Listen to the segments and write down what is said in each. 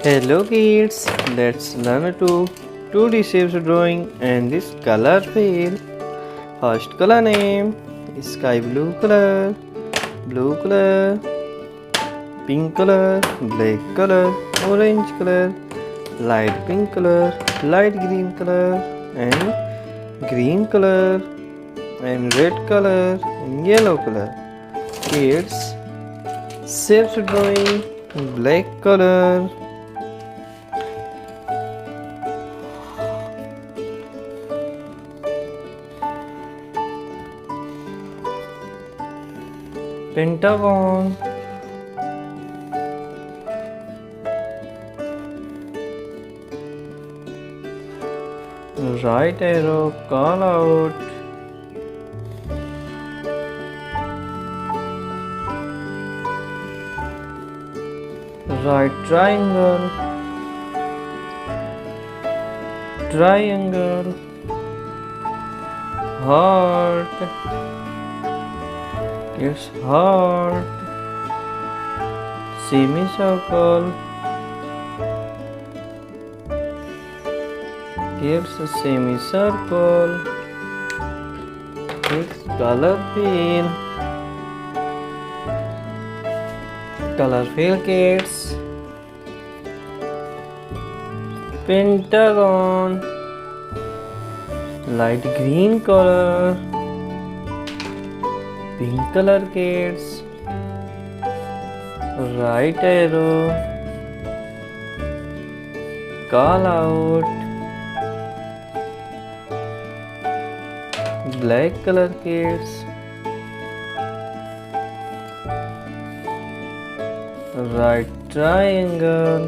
Hello kids, let's learn two shapes drawing and this color wheel. First color name sky blue color, pink color, black color, orange color, light pink color, light green color, and green color, and red color, and yellow color. Kids, shapes drawing black color. Pentagon, right arrow call out, right triangle, heart, it's heart, semicircle, it's a semicircle, it's color wheel kids, pentagon, light green color, pink color kids, right arrow, call out, black color kids, right triangle,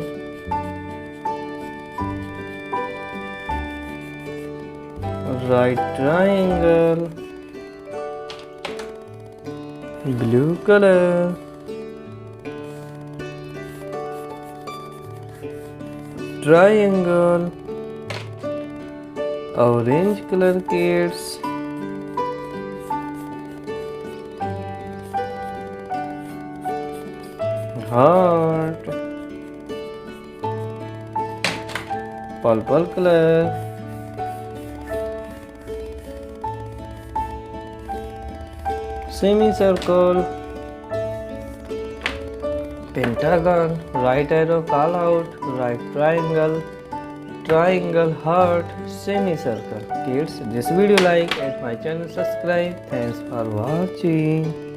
blue color, triangle, orange color kids, heart, purple color, semicircle, pentagon, right arrow call out, right triangle, heart, semicircle. Kids, this video like and my channel subscribe. Thanks for watching.